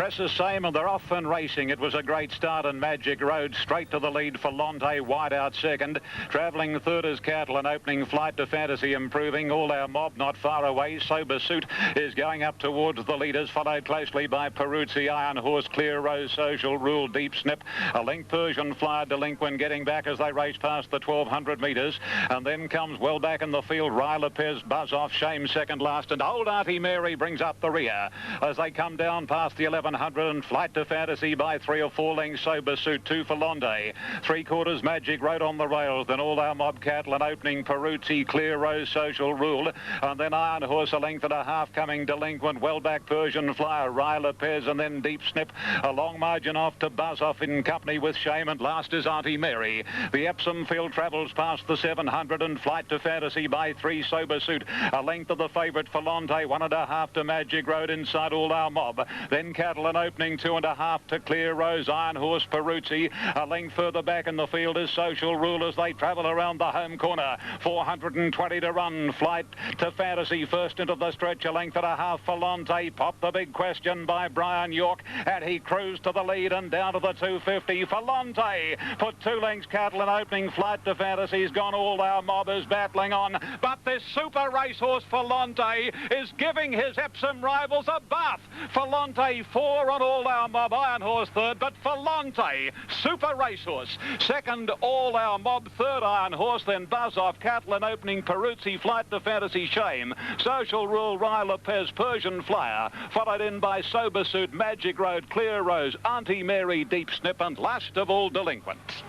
Just the same, and they're off and racing. It was a great start, and Magic Road straight to the lead for Lonte, wide out second. Travelling third is Cattle, and opening Flight to Fantasy improving. All Our Mob not far away. Sober Suit is going up towards the leaders, followed closely by Peruzzi, Iron Horse, Clear Rose, Social Rule, Deep Snip. A link Persian Flyer, Delinquent getting back as they race past the 1200 metres. And then comes well back in the field, Ry Lopez, Buzz Off, Shame second last, and Old Auntie Mary brings up the rear as they come down past the 1100, and Flight to Fantasy by 3 or 4 lengths. Sober Suit, 2 for Londe. 3/4 Magic Road on the rails, then All Our Mob, Cattle, and opening Peruzzi, Clear Rose, Social Rule, and then Iron Horse, a length and a half coming Delinquent, well back Persian Flyer, Ry Lopez, and then Deep Snip, a long margin off to Buzz Off in company with Shame, and last is Auntie Mary. The Epsom field travels past the 700, and Flight to Fantasy by 3. Sober Suit, a length of the favourite for Lonte, 1 1.5 to Magic Road inside All Our Mob. Then Cattle, and opening 2 1/2 to Clear Rose, Iron Horse, Peruzzi. A length further back in the field is Social Rule as they travel around the home corner. 420 to run. Flight to Fantasy first into the stretch, a length and a half for Lonte. Pop the Big Question by Brian York, and he cruised to the lead and down to the 250 for Lonte. For 2 lengths, Cattle, and opening Flight to Fantasy's gone. All Our Mob is battling on, but this super racehorse for Lonte is giving his Epsom rivals a bath. For Lonte, 4 on All Our Mob, Iron Horse third, but for Lonte, super racehorse second, All Our Mob third, Iron Horse, then Buzz Off, Cattle, and opening Peruzzi, Flight to Fantasy, Shame, Social Rule, Ry Lopez, Persian Flyer, followed in by Sober Suit, Magic Road, Clear Rose, Auntie Mary, Deep Snip, and last of all, Delinquent.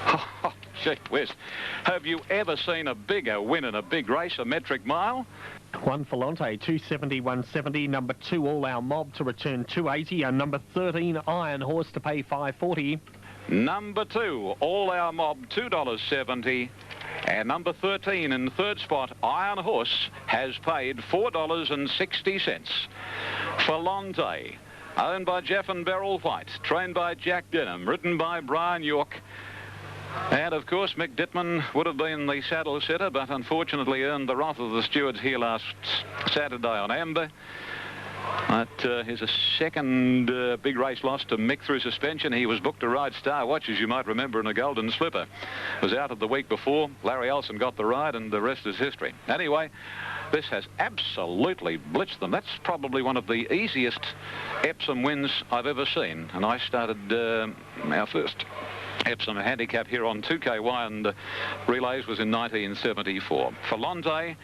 Oh, gee whiz. Have you ever seen a bigger win in a big race, a metric mile? 1 for Lonte, 270, 170. Number 2, All Our Mob to return 280. And number 13, Iron Horse to pay 540. Number 2, All Our Mob, $2.70. And number 13 in third spot, Iron Horse, has paid $4.60. For Lonte, owned by Jeff and Beryl White, trained by Jack Denham, written by Brian York. And, of course, Mick Dittman would have been the saddle setter, but unfortunately earned the wrath of the stewards here last Saturday on Amber. That is a second big race loss to Mick through suspension. He was booked to ride Star Watch, as you might remember, in a Golden Slipper. Was out of the week before. Larry Elson got the ride, and the rest is history. Anyway, this has absolutely blitzed them. That's probably one of the easiest Epsom wins I've ever seen. And I started our first Epsom handicap here on 2KY, and relays was in 1974. For Lonte,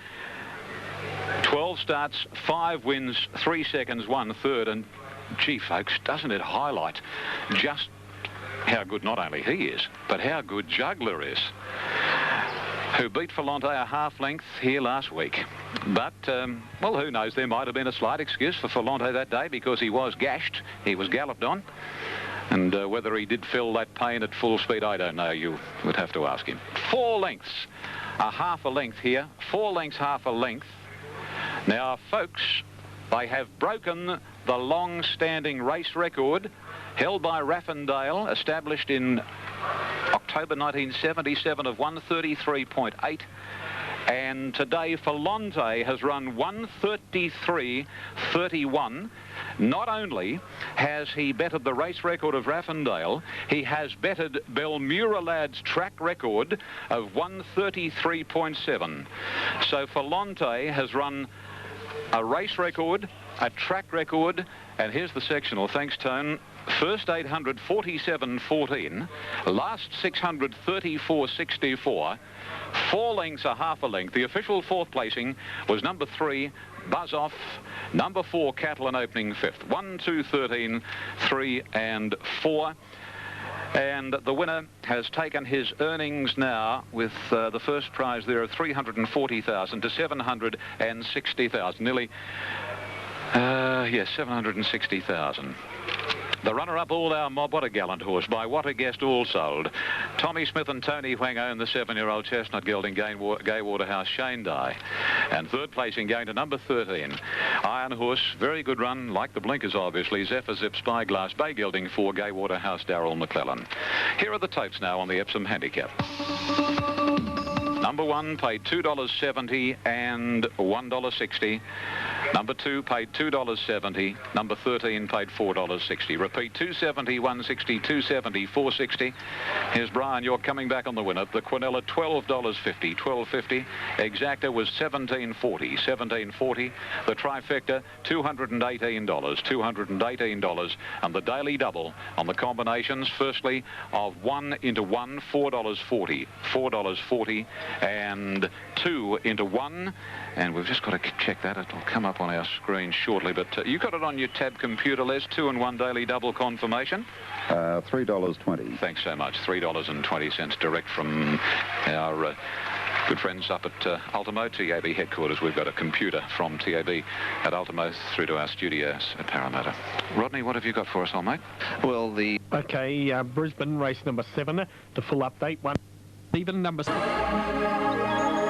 12 starts, 5 wins, 3 seconds, 1 third, and gee folks, doesn't it highlight just how good not only he is, but how good Juggler is, who beat Falonte a half length here last week. But, well, who knows, there might have been a slight excuse for Falonte that day because he was gashed, he was galloped on. And whether he did feel that pain at full speed, I don't know. You would have to ask him. 4 lengths, a half a length here. 4 lengths, half a length. Now, folks, they have broken the long-standing race record held by Raffendale, established in October 1977 of 133.8. And today, Falonte has run 133.31. Not only has he bettered the race record of Raffendale, he has bettered Belmura Lad's track record of 133.7. So Falonte has run a race record, a track record, and here's the sectional. Thanks, Tone. First 800, 47.14. Last 600, 34.64. 4 lengths, a half a length. The official 4th placing was number 3, Buzz Off. Number 4, Cattle, and opening 5th. 1, 2, 13, 3, and 4. And the winner has taken his earnings now with the first prize there of 340,000 to 760,000. Nearly, yes, 760,000. The runner-up, All Our Mob, what a gallant horse, by What a Guest, all sold. Tommy Smith and Tony Huang own the 7-year-old chestnut gelding Gay Waterhouse Shane Dye. And third placing going to number 13. Iron Horse, very good run, like the blinkers obviously. Zephyr Zip, Spyglass, Bay Gelding 4, Gay Waterhouse, Darrell McClellan. Here are the totes now on the Epsom Handicap. Number 1 paid $2.70 and $1.60. Number 2 paid $2.70. Number 13 paid $4.60. Repeat, 270, 160, 270, 460. Here's Brian. You're coming back on the winner. The Quinella, $12.50. $12.50. Exacta was $17.40. $17.40. The trifecta, $218. $218. And the daily double on the combinations, firstly, of 1 into 1, $4.40. $4.40. And 2 into 1. And we've just got to check that. It'll come up on our screen shortly. But you got it on your tab computer, Les. 2 and 1 daily double confirmation. $3.20. Thanks so much. $3.20 direct from our good friends up at Ultimo, TAB headquarters. We've got a computer from TAB at Ultimo through to our studios at Parramatta. Rodney, what have you got for us, old mate? Well, Okay, Brisbane, race number 7. The full update. 1, even number 7.